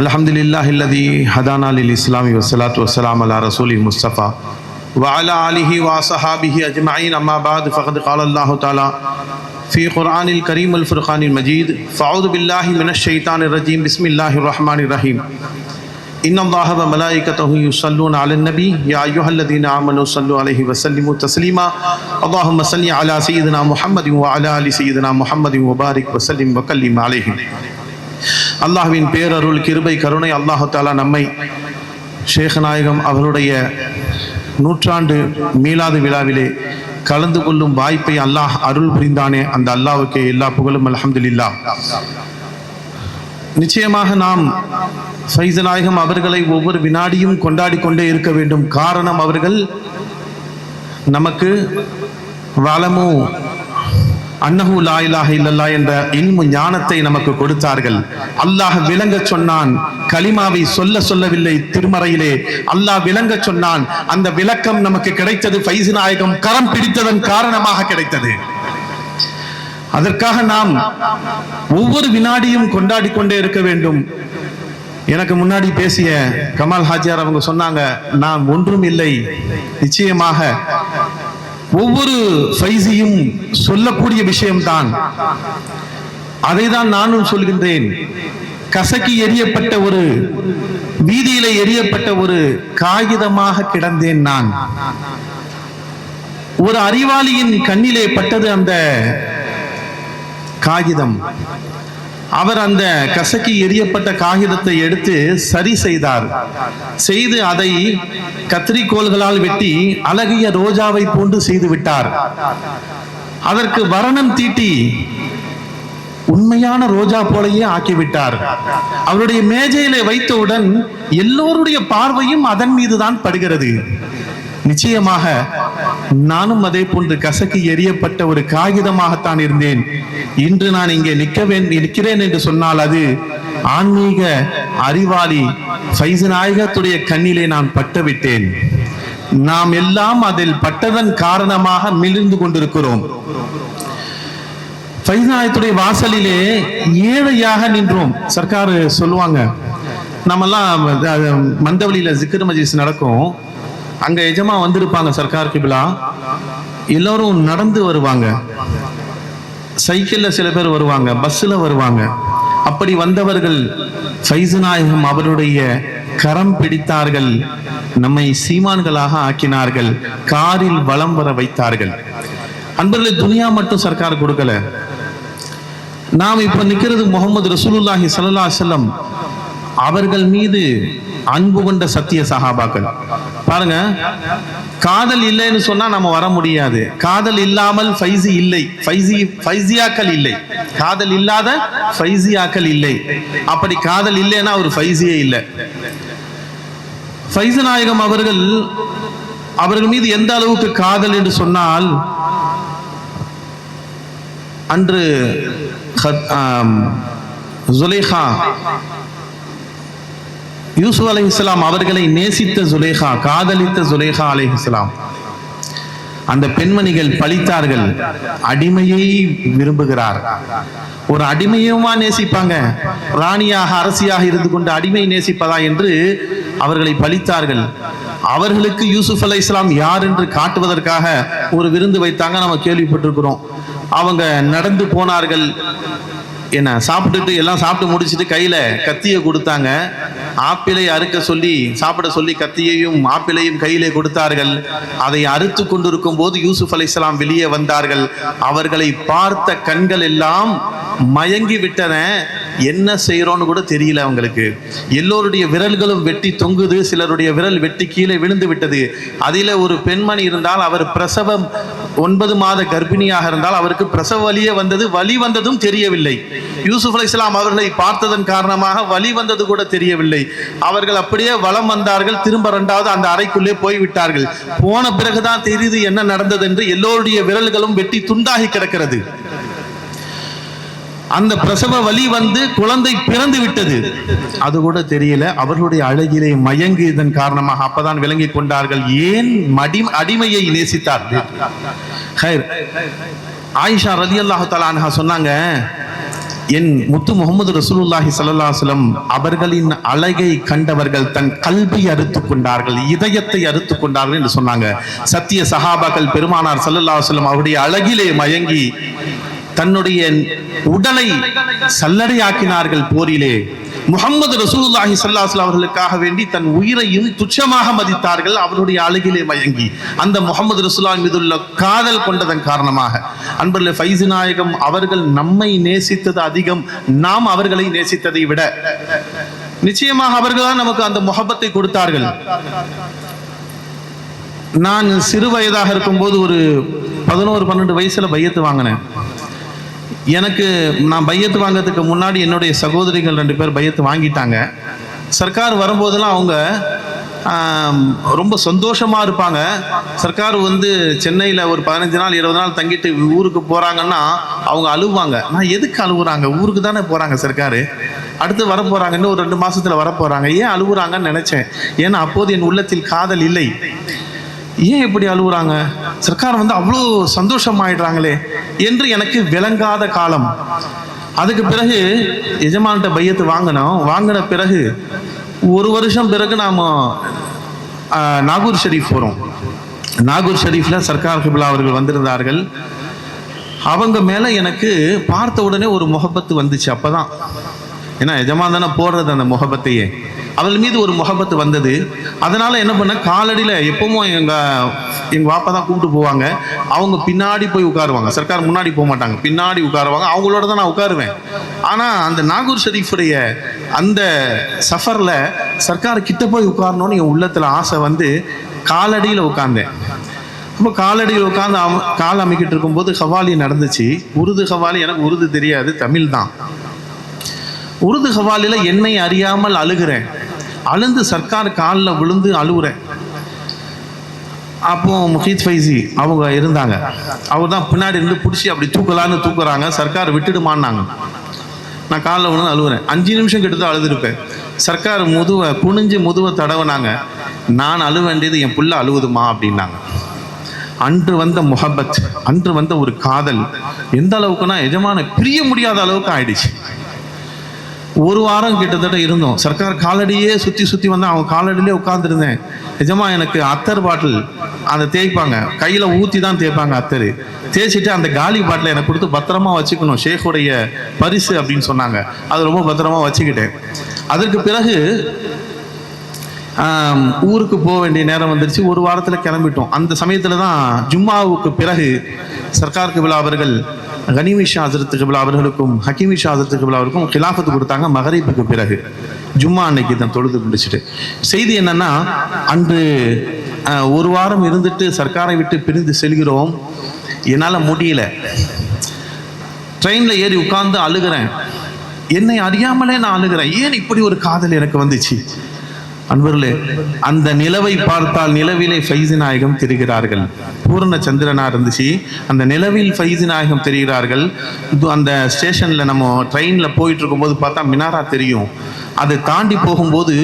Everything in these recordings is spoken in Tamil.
अल्हम्दुलिल्लाहिल्लज़ी हदाना लिल इस्लामी वस्सलातु वस्सलाम अला रसूलिल मुस्तफ़ा व अला आलिहि व असहाबिहि अजमईन अम्मा बाद फ़क़द क़ाल अल्लाहु तआला फ़ी क़ुरआनिल करीम वल फ़ुरक़ानिल मजीद फ़अऊज़ु बिल्लाहि मिनश शैतानिर रजीम बिस्मिल्लाहिर रहमानिर रहीम इन्नल्लाह व मलाइकतहु युसल्लूना अलन नबी या अय्युहल्लज़ीना आमनू सल्लु अलैहि व सल्लिमू तस्लीमा अल्लाहुम्मा सल्लि अला सय्यिदिना मुहम्मदिन व अला आलि सय्यिदिना मुहम्मदिन व बारिक व सल्लिम व कल्लिम अलैहि। அல்லாஹ்வின் பேரருள் கிருபை கருணை அல்லாஹு தஆலா நம்மை ஷேக் நாயகம் அவருடைய நூற்றாண்டு மீலாது விழாவிலே கலந்து கொள்ளும் வாய்ப்பை அல்லாஹ் அருள் புரிந்தானே, அந்த அல்லாஹ்வுக்கு எல்லா புகழும் அல்ஹம்துலில்லாஹ். நிச்சயமாக நாம் ஃபைஸ் நாயகம் அவர்களை ஒவ்வொரு வினாடியும் கொண்டாடி கொண்டே இருக்க வேண்டும். காரணம், அவர்கள் நமக்கு வலமு அன்னஹு லா இலாஹ இல்லல்லாஹ் என்ற இல்மு ஞானத்தை நமக்கு கொடுத்தார்கள். அல்லாஹ் விளங்க சொன்னான், கலிமாவை சொல்லவில்லை. திருமறையிலே அல்லாஹ் விளங்க சொன்னான். அந்த விளக்கம் நமக்கு கிடைத்தது ஃபைஸ் நாயகம் கரம் பிடித்ததன் காரணமாக கிடைத்தது. அதற்காக நாம் ஒவ்வொரு வினாடியும் கொண்டாடி கொண்டே இருக்க வேண்டும். எனக்கு முன்னாடி பேசிய கமால் ஹாஜியார் அவங்க சொன்னாங்க, நான் ஒன்றும் இல்லை. நிச்சயமாக ஒவ்வொரு ஃபைஸியும் சொல்லக்கூடிய விஷயம்தான். அதை தான் நானும் சொல்கின்றேன். கசக்கி எரியப்பட்ட ஒரு வீதியில எரியப்பட்ட ஒரு காகிதமாக கிடந்தேன் நான். ஒரு அறிவாளியின் கண்ணிலே பட்டது அந்த காகிதம். அவர் அந்த கசக்கி எரியப்பட்ட காகிதத்தை எடுத்து சரி செய்தார். செய்து அதை கத்திரிக்கோள்களால் வெட்டி அழகிய ரோஜாவை போன்று செய்து விட்டார். அதற்கு வர்ணம் தீட்டி உண்மையான ரோஜா போலயே ஆக்கிவிட்டார். அவருடைய மேஜையிலே வைத்தவுடன் எல்லோருடைய பார்வையும் அதன் மீதுதான் படுகிறது. நிச்சயமாக நானும் அதே போன்று கசக்கி எரியப்பட்ட ஒரு காகிதமாகத்தான் இருந்தேன். இன்று நான் இங்கே நிற்கிறேன் என்று சொன்னால் அது ஆன்மீக அறிவாளி ஃபைஸ் நாயகத்துடைய கண்ணிலே நான் பட்டுவிட்டேன். நாம் எல்லாம் அதில் பட்டதன் காரணமாக மிளிர்ந்து கொண்டிருக்கிறோம். ஃபைஸ் நாயகத்துடைய வாசலிலே ஏழையாக நின்றோம். சர்க்கார் சொல்லுவாங்க, நம்மெல்லாம் மந்தவெளியில ஜிக்ர் மஜ்லிஸ் நடக்கும். அங்க எஜமா வந்திருப்பாங்க சர்க்கார் கிபிலா. எல்லாரும் நடந்து வருவாங்க, சைக்கிள்ல சில பேர் வருவாங்க, பஸ்ல வருவாங்க. அப்படி வந்தவர்கள் ஃபைஸ் நாயகம் அவருடைய கரம் பிடித்தார்கள், நம்மை சீமான்களாக ஆக்கினார்கள், காரில் வலம் வர வைத்தார்கள். அன்பர்களே, துனியா மட்டும் சர்க்கார் கொடுக்கல. நாம் இப்ப நிக்கிறது முஹம்மது ரசூலுல்லாஹி ஸல்லல்லாஹு அலைஹி வஸல்லம் அவர்கள் மீது அன்பு கொண்ட சத்திய சஹாபாக்கள். பாருங்க, காதல் இல்லைன்னு சொன்னா நம்ம வர முடியாது. காதல் இல்லாமல் ஃபைஸி இல்லை, ஃபைஸியாக்கள் இல்லை. காதல் இல்லாத ஃபைஸியாக்கள் இல்லை. அப்படி காதல் இல்லைன்னா ஒரு ஃபைஸியே இல்லை. ஃபைஸ் நாயகம் அவர்கள் மீது எந்த அளவுக்கு காதல் என்று சொன்னால், அன்று ஜுலேஹா யூசுப் அலைஹிஸ்ஸலாம் அவர்களை நேசித்த ஜுலேஹா, காதலித்த ஜுலேஹா அலைஹிஸ்ஸலாம், அந்த பெண்மணிகள் பழித்தார்கள். அடிமையை விரும்புகிறார். ஒரு அடிமையுமா நேசிப்பாங்க? ராணியாக அரசியாக இருந்து கொண்டு அடிமை நேசிப்பதா என்று அவர்களை பழித்தார்கள். அவர்களுக்கு யூசுப் அலைஹிஸ்ஸலாம் யார் என்று காட்டுவதற்காக ஒரு விருந்து வைத்தாங்க. நம்ம கேள்விப்பட்டிருக்கிறோம். அவங்க நடந்து போனார்கள். என்ன சாப்பிட்டுட்டு எல்லாம் சாப்பிட்டு முடிச்சுட்டு கையில கத்தியை கொடுத்தாங்க. ஆப்பிளை அறுக்க சொல்லி சாப்பிட சொல்லி கத்தியையும் ஆப்பிளையும் கையிலே கொடுத்தார்கள். அதை அறுத்து கொண்டிருக்கும் போது யூசுப் அலைஹிஸ்ஸலாம் வெளியே வந்தார்கள். அவர்களை பார்த்த கண்கள் எல்லாம் மயங்கி விட்டன. என்ன செய்யறோன்னு கூட தெரியல அவங்களுக்கு. எல்லோருடைய விரல்களும் வெட்டி தொங்குது, சிலருடைய விரல் வெட்டி கீழே விழுந்து விட்டது. அதில ஒரு பெண்மணி இருந்தால், அவர் பிரசவம் 9 மாத கர்ப்பிணியாக இருந்தால் அவருக்கு பிரசவ வலியே வந்தது. வலி வந்ததும் தெரியவில்லை. யூசுப் அலைஹிஸ்ஸலாம் அவர்களை பார்த்ததன் காரணமாக வலி வந்தது கூட தெரியவில்லை. அவர்கள் அப்படியே வலம் வந்தார்கள். திரும்ப 2வது அந்த அறைக்குள்ளே போய்விட்டார்கள். போன பிறகுதான் தெரியுது என்ன நடந்தது என்று. எல்லோருடைய விரல்களும் வெட்டி துண்டாகி கிடக்கிறது. அந்த பிரசவ வலி வந்து குழந்தை பிறந்து விட்டது, அது கூட தெரியல. அவர்களுடைய அழகிலே மயங்கியதன் காரணமாக அப்பதான் விளங்கி கொண்டார்கள் ஏன் அடிமையை நேசித்தார்கள். ஆயிஷா ரலியல்லாஹு தஆலா அன்ஹா சொன்னாங்க, என் முத்து முகமது ரசூலுல்லாஹி ஸல்லல்லாஹு அலைஹி வஸல்லம் அவர்களின் அழகை கண்டவர்கள் தன் கல்வை அறுத்து கொண்டார்கள், இதயத்தை அறுத்து கொண்டார்கள் என்று சொன்னாங்க. சத்திய சஹாபாக்கள் பெருமானார் ஸல்லல்லாஹு அலைஹி வஸல்லம் அவருடைய அழகிலே மயங்கி தன்னுடைய உடலை சல்லடையாக்கினார்கள் போரிலே. முஹம்மது ரசூலுல்லாஹி ஸல்லல்லாஹு அலைஹி வஸல்லம் அவர்களுக்காக வேண்டி தன் உயிரையும் துச்சமாக மதித்தார்கள் அவருடைய அழகிலே மயங்கி. அந்த முஹம்மது ரசூலுல்லாஹி மீதுள்ள காதல் கொண்டதன் காரணமாக அன்பர்களே, ஃபைஸ் நாயகம் அவர்கள் நம்மை நேசித்தது அதிகம், நாம் அவர்களை நேசித்ததை விட. நிச்சயமாக அவர்கள் தான் நமக்கு அந்த முஹப்பத்தை கொடுத்தார்கள். நான் சிறு வயதாக இருக்கும்போது ஒரு 11-12 வயசுல பையத்து வாங்கினேன். நான் பையத்து வாங்கிறதுக்கு முன்னாடி என்னுடைய சகோதரிகள் 2 பேர் பையத்து வாங்கிட்டாங்க. சர்க்கார் வரும்போதெல்லாம் அவங்க ரொம்ப சந்தோஷமா இருப்பாங்க. சர்க்கார் சென்னையில் ஒரு 15 நாள் 20 நாள் தங்கிட்டு ஊருக்கு போறாங்கன்னா அவங்க அழுவாங்க. நான் எதுக்கு அழுகுறாங்க? ஊருக்கு தானே போறாங்க சர்க்காரு, அடுத்து வர போறாங்க, இன்னும் ஒரு 2 மாசத்துல வர போறாங்க, ஏன் அழுகுறாங்கன்னு நினைச்சேன். ஏன்னா அப்போது என் உள்ளத்தில் காதல் இல்லை. ஏன் இப்படி அழுகுறாங்க? சர்க்கார் அவ்வளோ சந்தோஷமாயிடுறாங்களே என்று எனக்கு விளங்காத காலம். அதுக்கு பிறகு எஜமான்கிட்ட பையத்து வாங்கின பிறகு 1 வருஷம் பிறகு நாம நாகூர் ஷெரீஃப் போறோம். நாகூர் ஷெரீஃப்ல சர்க்கார் கிப்லா அவர்கள் வந்திருந்தார்கள். அவங்க மேல எனக்கு பார்த்த உடனே ஒரு முஹப்பத்து வந்துச்சு. அப்பதான், ஏன்னா எஜமான் தானே போடுறது அந்த முஹப்பத்தையே, அவள் மீது ஒரு முஹப்பத்து வந்தது. அதனால என்ன பண்ண, காலடியில் எப்பவும் எங்க வாப்பா தான் கூப்பிட்டு போவாங்க. அவங்க பின்னாடி போய் உட்காருவாங்க. சர்க்கார் முன்னாடி போக மாட்டாங்க, பின்னாடி உட்காருவாங்க. அவங்களோட தான் நான் உட்காருவேன். ஆனா அந்த நாகூர் ஷெரீஃபுடைய அந்த சஃபர்ல சர்க்கார் கிட்ட போய் உட்காரணும்னு என் உள்ளத்துல ஆசை காலடியில் உட்கார்ந்தேன். அப்போ காலடியில் உட்கார்ந்து கால் அமைக்கிட்டு இருக்கும்போது ஹவாலி நடந்துச்சு. உருது ஹவாலி, எனக்கு உருது தெரியாது, தமிழ் தான். உருது ஹவாலில என்னை அறியாமல் அழுகிறேன். அழுந்து சர்க்கார் காலில் விழுந்து அழுகுறேன். அப்போ முஹீத் ஃபைசி அவங்க இருந்தாங்க. அவர் தான் பின்னாடி இருந்து பிடிச்சி அப்படி தூக்குறாங்க. சர்க்கார் விட்டுடுமான்னாங்க. நான் காலில் விழுந்து அழுகுறேன். 5 நிமிஷம் கிட்டத்தட்ட அழுதுருப்பேன். சர்க்கார் முதுவை தடவினாங்க. நான் அழுக வேண்டியது என் புள்ள அழுகுதுமா அப்படின்னாங்க. அன்று வந்த முஹப்பத், அன்று வந்த ஒரு காதல் எந்த அளவுக்குன்னா எஜமான பிரிய முடியாத அளவுக்கு ஆயிடுச்சு. 1 வாரம் கிட்டத்தட்ட இருந்தோம். சர்க்கார் காலடியே சுற்றி வந்தா அவங்க காலடியிலே உட்கார்ந்துருந்தேன். நிஜமா எனக்கு அத்தர் பாட்டில் அதை தேய்ப்பாங்க, கையில ஊற்றி தான் தேய்ப்பாங்க. அத்தர் தேய்ச்சிட்டு அந்த காலி பாட்டில் எனக்கு கொடுத்து பத்திரமா வச்சுக்கணும், ஷேக்குடைய பரிசு அப்படின்னு சொன்னாங்க. அது ரொம்ப பத்திரமா வச்சுக்கிட்டேன். அதற்கு பிறகு ஊருக்கு போக வேண்டிய நேரம் வந்துருச்சு. 1 வாரத்துல கிளம்பிட்டோம். அந்த சமயத்துல தான் ஜும்மாவுக்கு பிறகு சர்க்கார் கிப்லா அவர்கள் கனிமி ஷா ஹஸரத் கிப்லா அவர்களுக்கும் ஹக்கீமி ஷா ஹஸரத் கிப்லா அவர்களுக்கும் கிலாஃபத்து கொடுத்தாங்க. மகரிபுக்கு பிறகு ஜும்மா அன்னைக்கு தான் தொழுது முடிச்சுட்டு. செய்தி என்னன்னா, அன்று 1 வாரம் இருந்துட்டு சர்க்காரை விட்டு பிரிந்து செல்கிறோம். என்னால் முடியல. ட்ரெயினில் ஏறி உட்கார்ந்து அழுகிறேன். என்னை அறியாமலே நான் அழுகிறேன். ஏன் இப்படி ஒரு காதல் எனக்கு வந்துச்சு? அன்பர்களே, அந்த நிலவை பார்த்தால் நிலவிலே ஃபைஸ் நாயகம் தெரிகிறார்கள். பூர்ண சந்திரனா இருந்துச்சு. அந்த நிலவில் ஃபைஸ் நாயகம் தெரிகிறார்கள். அந்த ஸ்டேஷன்ல நம்ம ட்ரெயின்ல போயிட்டு இருக்கும்போது பார்த்தா மினாரா தெரியும். அதை தாண்டி போகும்போது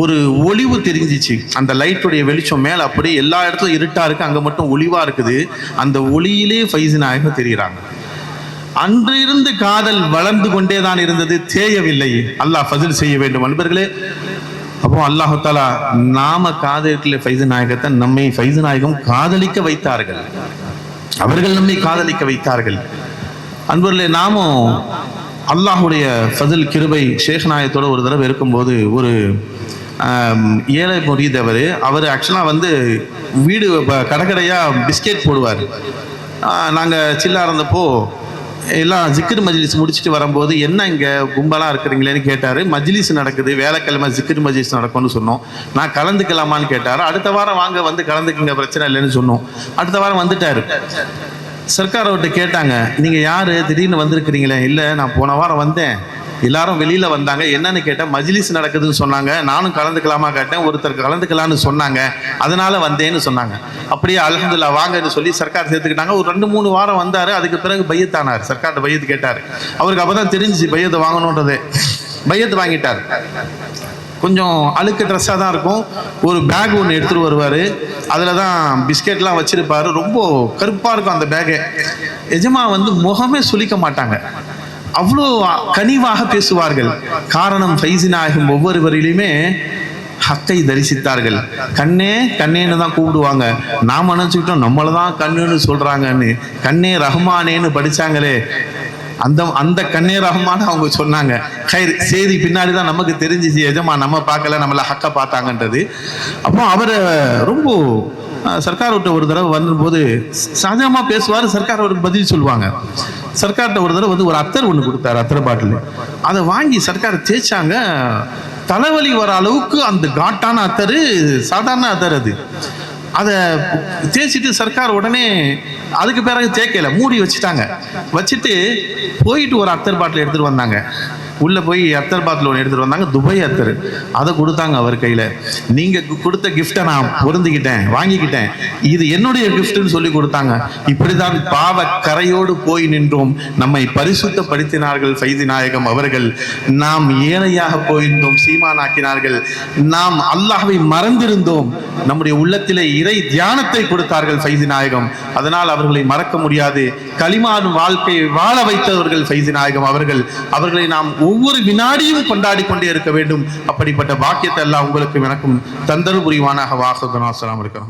ஒரு ஒளிவு தெரிஞ்சிச்சு. அந்த லைட்டுடைய வெளிச்சம் மேல அப்படியே எல்லா இடத்துலும் இருட்டா இருக்கு, அங்க மட்டும் ஒளிவா இருக்குது. அந்த ஒளியிலே ஃபைஸ் நாயகம் தெரிகிறாங்க. அன்று இருந்து காதல் வளர்ந்து கொண்டேதான் இருந்தது, தேயவில்லை. அல்லாஹ் ஃபஸில் செய்ய வேண்டும் அன்பர்களே. அப்போ அல்லாஹ் தஆலா நாம காதலிக்கல ஃபைஸ் நாயகத்தை, நம்மை ஃபைஸ் நாயகம் காதலிக்க வைத்தார்கள். அவர்கள் நம்மை காதலிக்க வைத்தார்கள். அன்பர்களே, நாமும் அல்லாஹுடைய ஃபஸில் கிருபை ஷேக் நாயகத்தோட ஒரு தடவை இருக்கும்போது ஒரு ஏழை முரீத் அவர் ஆக்சுவலாக வீடு கடைக்கடையாக பிஸ்கெட் போடுவார். நாங்கள் சில்லா இருந்தப்போ எல்லாம் ஜிக்ர் மஜ்லிஸ் முடிச்சுட்டு வரும்போது, என்ன இங்கே கும்பலாக இருக்கிறீங்களேன்னு கேட்டார். மஜ்லிஸ் நடக்குது, வேலைக்கிழமை ஜிக்ர் மஜ்லிஸ் நடக்கும்னு சொன்னோம். நான் கலந்துக்கலாமான்னு கேட்டார். அடுத்த வாரம் வாங்க கலந்துக்குங்க, பிரச்சனை இல்லைன்னு சொன்னோம். அடுத்த வாரம் வந்துட்டார். சர்க்கார் அவர்கிட்ட கேட்டாங்க, நீங்கள் யார் திடீர்னு வந்திருக்கிறீங்களே? இல்லை, நான் போன வாரம் வந்தேன், எல்லாரும் வெளியில வந்தாங்க, என்னன்னு கேட்டேன், மஜ்லிஸ் நடக்குதுன்னு சொன்னாங்க, நானும் கலந்துக்கலாமா கேட்டேன், ஒருத்தர் கலந்துக்கலான்னு சொன்னாங்க, அதனால வந்தேன்னு சொன்னாங்க. அப்படியே அல்ஹம்துலில்லாஹ் வாங்கன்னு சொல்லி சர்க்கார் சேர்த்துக்கிட்டாங்க. ஒரு 2-3 வாரம் வந்தாரு. அதுக்கு பிறகு பையத்தானார். சர்க்கார்ட்ட பையத்து கேட்டார். அவருக்கு அப்பதான் தெரிஞ்சிச்சு பையத்தை வாங்கணுன்றது. பையத்து வாங்கிட்டார். கொஞ்சம் அழுக்கு ட்ரெஸ்ஸாக தான் இருக்கும். ஒரு பேக் ஒன்று எடுத்துகிட்டு வருவார். அதில் தான் பிஸ்கெட்லாம் வச்சுருப்பார். ரொம்ப கருப்பாக இருக்கும் அந்த பேகு. எஜமா முகமே சுளிக்க மாட்டாங்க. அவ்வளோ கனிவாக பேசுவார்கள். காரணம் ஃபைசி நாயகம் ஒவ்வொருவரிலுமே ஹக்கை தரிசித்தார்கள். கண்ணே கண்ணேன்னு தான் கூப்பிடுவாங்க. நாம் நினைச்சுக்கிட்டோம் நம்மளை தான் கண்ணுன்னு சொல்றாங்கன்னு. கண்ணே ரஹ்மானேன்னு படிச்சாங்களே, அந்த அந்த கண்ணே ரஹ்மான் அவங்க சொன்னாங்க. செய்தி பின்னாடி தான் நமக்கு தெரிஞ்சிச்சு, எஜமா நம்ம பார்க்கல, நம்மள ஹக்க பார்த்தாங்கன்றது. அப்போ அவரை ரொம்ப சர்க்கார் விட்ட ஒரு தடவை வரும்போது சகஜமா பேசுவார். சர்க்கார் அவருக்கு பதில் சொல்லுவாங்க. சர்க்கார்கிட்ட ஒரு தடவை ஒரு அத்தர் ஒன்று கொடுத்தாரு, அத்தர் பாட்டில். அதை வாங்கி சர்க்கார் தேய்ச்சாங்க. தலைவலி வர அளவுக்கு அந்த காட்டான அத்தரு, சாதாரண அத்தர் அது. அதை தேய்ச்சிட்டு சர்க்கார் உடனே அதுக்கு பிறகு தேய்க்கல, மூடி வச்சுட்டாங்க. வச்சுட்டு போயிட்டு ஒரு அத்தர் பாட்டில் எடுத்துட்டு வந்தாங்க. உள்ள போய் அத்தர் பாட்டில் ஒன்று எடுத்துட்டு வந்தாங்க, துபை அத்தர். அதை கொடுத்தாங்க அவர் கையில. நீங்க கொடுத்த கிஃப்டை நான் பொருந்திக்கிட்டேன், வாங்கிக்கிட்டேன், இது என்னுடைய கிஃப்ட்னு சொல்லி கொடுத்தாங்க. இப்படிதான் பாவ கரையோடு போய் நின்றோம், நம்மை பரிசுத்தப்படுத்தினார்கள் ஃபைசி நாயகம் அவர்கள். நாம் ஏழையாக போயிருந்தோம், சீமானாக்கினார்கள். நாம் அல்லாஹ்வை மறந்திருந்தோம், நம்முடைய உள்ளத்திலே இறை தியானத்தை கொடுத்தார்கள் ஃபைசி நாயகம். அதனால் அவர்களை மறக்க முடியாது. கலிமான் வாழ்க்கையை வாழ வைத்தவர்கள் ஃபைசி நாயகம் அவர்கள். அவர்களை நாம் ஒவ்வொரு வினாடியும் கொண்டாடி கொண்டே இருக்க வேண்டும். அப்படிப்பட்ட பாக்கியத்தை எல்லாம் உங்களுக்கும் எனக்கும் தந்தரு புரிவானாக. வாசகனா அஸ்ஸலாமு அலைக்கும்.